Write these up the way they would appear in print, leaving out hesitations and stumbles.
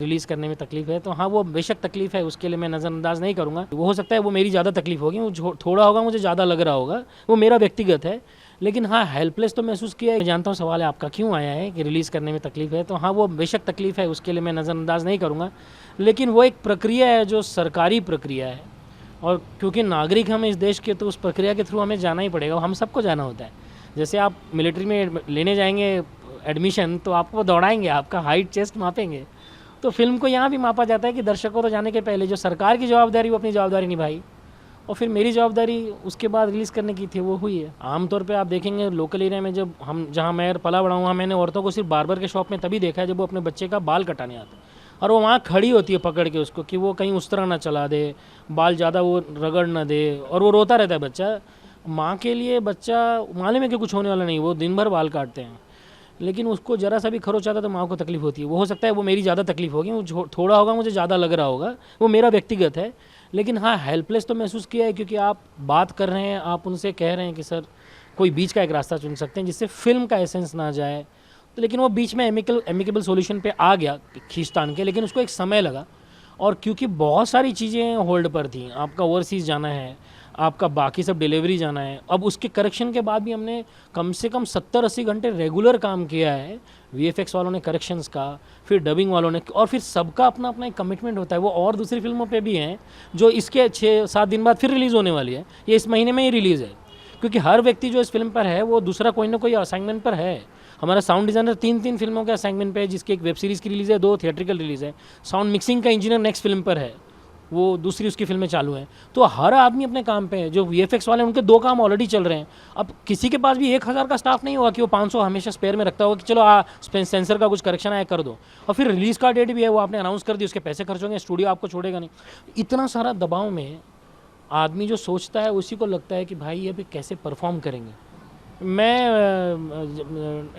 Release करने में तकलीफ़ है, तो हाँ वो बेशक तकलीफ़ है, उसके लिए मैं नज़रअंदाज नहीं करूँगा। वो हो सकता है वो मेरी ज़्यादा तकलीफ़ होगी, वो थोड़ा होगा मुझे ज़्यादा लग रहा होगा, वो मेरा व्यक्तिगत है। लेकिन हाँ हेल्पलेस तो महसूस किया है। मैं जानता हूँ सवाल है आपका क्यों आया है कि रिलीज़ करने में तकलीफ़ है, तो हाँ वो बेशक तकलीफ़ है, उसके लिए मैं नज़रअंदाज नहीं करूँगा। लेकिन वो एक प्रक्रिया है जो सरकारी प्रक्रिया है, और क्योंकि नागरिक हम इस देश के, तो उस प्रक्रिया के थ्रू हमें जाना ही पड़ेगा, हम सबको जाना होता है। जैसे आप मिलिट्री में लेने जाएंगे एडमिशन, तो आपको दौड़ाएंगे, आपका हाइट चेस्ट मापेंगे। तो फिल्म को यहाँ भी मापा जाता है कि दर्शकों तो जाने के पहले जो सरकार की जवाबदारी, वो अपनी जवाबदारी निभाई, और फिर मेरी जवाबदारी उसके बाद रिलीज़ करने की थी, वो हुई है। आमतौर पे आप देखेंगे लोकल एरिया में, जब हम जहाँ मैं पला बड़ा हूँ, वहाँ मैंने औरतों को सिर्फ बार्बर के शॉप में तभी देखा है जब वो अपने बच्चे का बाल कटाने आते हैं, और वो वहाँ खड़ी होती है पकड़ के उसको कि वो कहीं उस तरह ना चला दे, बाल ज़्यादा वो रगड़ ना दे, और वो रोता रहता है बच्चा। माँ के लिए बच्चा मालूम है कि कुछ होने वाला नहीं, वो दिन भर बाल काटते हैं, लेकिन उसको ज़रा सा भी खरोच आता है तो माँ को तकलीफ़ होती है। वो हो सकता है वो मेरी ज़्यादा तकलीफ़ होगी, वो थोड़ा होगा मुझे ज़्यादा लग रहा होगा, वो मेरा व्यक्तिगत है। लेकिन हाँ हेल्पलेस तो महसूस किया है, क्योंकि आप बात कर रहे हैं, आप उनसे कह रहे हैं कि सर कोई बीच का एक रास्ता चुन सकते हैं जिससे फिल्म का एसेंस ना जाए, तो लेकिन वो बीच में एमिकेबल सॉल्यूशन पे आ गया खींचतान के, लेकिन उसको एक समय लगा। और क्योंकि बहुत सारी चीज़ें होल्ड पर थी, आपका ओवरसीज़ जाना है, आपका बाकी सब डिलीवरी जाना है, अब उसके करेक्शन के बाद भी हमने कम से कम 70-80 घंटे रेगुलर काम किया है। वीएफएक्स वालों ने करेक्शंस का, फिर डबिंग वालों ने, और फिर सबका अपना अपना एक कमिटमेंट होता है। वो और दूसरी फिल्मों पे भी हैं जो इसके 6-7 दिन बाद फिर रिलीज़ होने वाली है, ये इस महीने में ही रिलीज़ है, क्योंकि हर व्यक्ति जो इस फिल्म पर है वो दूसरा कोई ना कोई असाइनमेंट पर है। हमारा साउंड डिज़ाइनर 3 फिल्मों के असाइनमेंट पे है, जिसकी एक वेब सीरीज़ की रिलीज़ है, 2 थिएट्रिकल रिलीज़ है। साउंड मिक्सिंग का इंजीनियर नेक्स्ट फिल्म पर है, वो दूसरी उसकी फिल्में चालू हैं। तो हर आदमी अपने काम पे है। जो वीएफएक्स वाले हैं उनके 2 काम ऑलरेडी चल रहे हैं। अब किसी के पास भी 1000 का स्टाफ नहीं होगा कि वो 500 हमेशा स्पेयर में रखता होगा कि चलो सेंसर का कुछ करेक्शन आया कर दो, और फिर रिलीज़ का डेट भी है, वो आपने अनाउंस कर दी, उसके पैसे खर्च होंगे, स्टूडियो आपको छोड़ेगा नहीं। इतना सारा दबाव में आदमी जो सोचता है उसी को लगता है कि भाई ये भी कैसे परफॉर्म करेंगे। मैं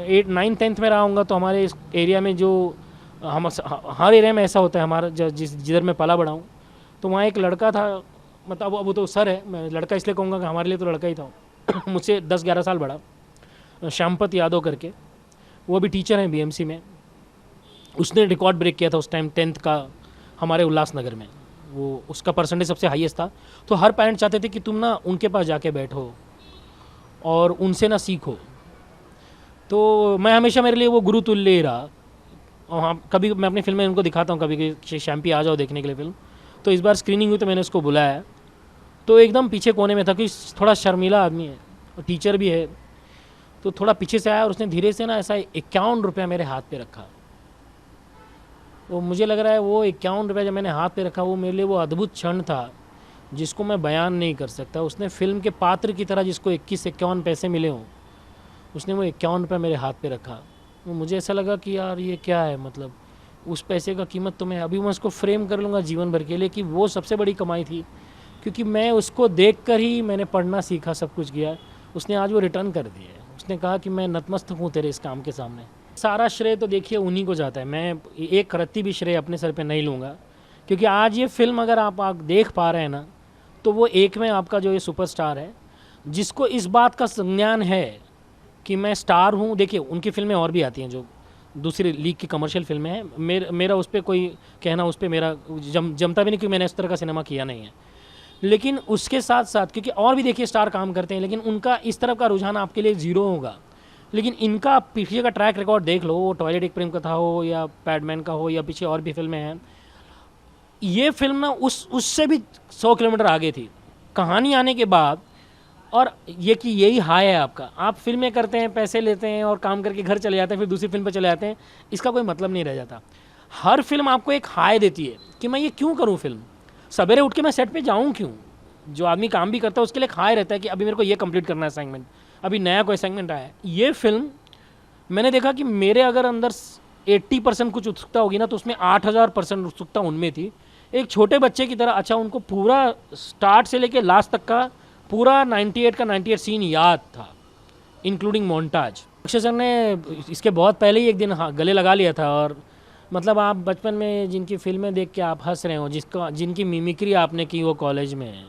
8, 9, 10th में रहा हूँगा, तो हमारे इस एरिया में जो हम हर एरिया में ऐसा होता है, हमारा जिधर मैं पला बड़ा हूँ, तो वहाँ एक लड़का था, मतलब अब वो तो सर है, मैं लड़का इसलिए कहूँगा कि हमारे लिए तो लड़का ही था मुझसे 10-11 साल बड़ा, श्यामपत यादव करके, वो भी टीचर हैं बीएमसी में। उसने रिकॉर्ड ब्रेक किया था उस टाइम 10th का हमारे उल्लासनगर में, वो उसका परसेंटेज सबसे हाईएस्ट था। तो हर पेरेंट चाहते थे कि तुम ना उनके पास जाके बैठो और उनसे ना सीखो। तो मैं हमेशा, मेरे लिए वो गुरु तुल्य ही रहा। और हाँ, कभी मैं अपनी फिल्म में उनको दिखाता हूँ कभी कि शैम्पी आ जाओ देखने के लिए फिल्म। तो इस बार स्क्रीनिंग हुई तो मैंने उसको बुलाया, तो एकदम पीछे कोने में था, कि थोड़ा शर्मीला आदमी है और टीचर भी है, तो थोड़ा पीछे से आया और उसने धीरे से ना ऐसा 51 रुपया मेरे हाथ पे रखा। वो मुझे लग रहा है वो 51 रुपया जब मैंने हाथ पे रखा, वो मेरे लिए वो अद्भुत क्षण था जिसको मैं बयान नहीं कर सकता। उसने फिल्म के पात्र की तरह, जिसको 21-51 पैसे मिले हों, उसने वो 51 रुपया मेरे हाथ पे रखा। वो मुझे ऐसा लगा कि यार ये क्या है, मतलब उस पैसे का कीमत तो मैं अभी मैं उसको फ्रेम कर लूँगा जीवन भर के लिए कि वो सबसे बड़ी कमाई थी, क्योंकि मैं उसको देख कर ही मैंने पढ़ना सीखा, सब कुछ किया। उसने आज वो रिटर्न कर दिया है। उसने कहा कि मैं नतमस्तक हूँ तेरे इस काम के सामने। सारा श्रेय तो देखिए उन्हीं को जाता है, मैं एक रत्ती भी श्रेय अपने सर पे नहीं लूँगा, क्योंकि आज ये फिल्म अगर आप देख पा रहे हैं ना, तो वो एक में आपका जो ये सुपरस्टार है, जिसको इस बात का संज्ञान है कि मैं स्टार हूँ। देखिए उनकी फिल्में और भी आती हैं जो दूसरी लीग की कमर्शियल फिल्में हैं, मेरा उस पर कोई कहना, उस पर मेरा जमता भी नहीं, क्योंकि मैंने इस तरह का सिनेमा किया नहीं है। लेकिन उसके साथ साथ, क्योंकि और भी देखिए स्टार काम करते हैं, लेकिन उनका इस तरफ का रुझान आपके लिए ज़ीरो होगा। लेकिन इनका पीछे का ट्रैक रिकॉर्ड देख लो, वो टॉयलेट एक प्रेम कथा हो या पैडमैन का हो या पीछे और भी फिल्में हैं, ये फिल्म ना उससे भी 100 किलोमीटर आगे थी कहानी आने के बाद। और ये कि यही हाय है आपका, आप फिल्में करते हैं, पैसे लेते हैं और काम करके घर चले जाते हैं, फिर दूसरी फिल्म पर चले जाते हैं, इसका कोई मतलब नहीं रह जाता। हर फिल्म आपको एक हाय देती है कि मैं ये क्यों करूँ फिल्म, सवेरे उठ के मैं सेट पे जाऊँ क्यों। जो आदमी काम भी करता है उसके लिए एक हाय रहता है कि अभी मेरे को ये कंप्लीट करना है असाइनमेंट, अभी नया कोई असाइनमेंट आया है। ये फिल्म मैंने देखा कि मेरे अगर अंदर 80% कुछ उत्सुकता होगी ना, तो उसमें 8000% उत्सुकता उनमें थी। एक छोटे बच्चे की तरह, अच्छा उनको पूरा स्टार्ट से लेके लास्ट तक का पूरा 98 का 98 सीन याद था, इंक्लूडिंग मोन्टाज। अक्षय सर ने इसके बहुत पहले ही एक दिन गले लगा लिया था। और मतलब आप बचपन में जिनकी फिल्में देख के आप हंस रहे हो, जिनकी मिमिक्री आपने की वो कॉलेज में,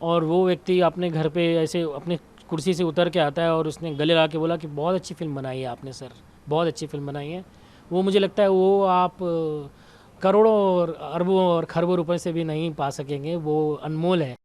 और वो व्यक्ति अपने घर पे ऐसे अपने कुर्सी से उतर के आता है और उसने गले लगा के बोला कि बहुत अच्छी फिल्म बनाई है आपने सर, बहुत अच्छी फिल्म बनाई है। वो मुझे लगता है वो आप करोड़ों और अरबों और खरबों रुपए से भी नहीं पा सकेंगे, वो अनमोल है।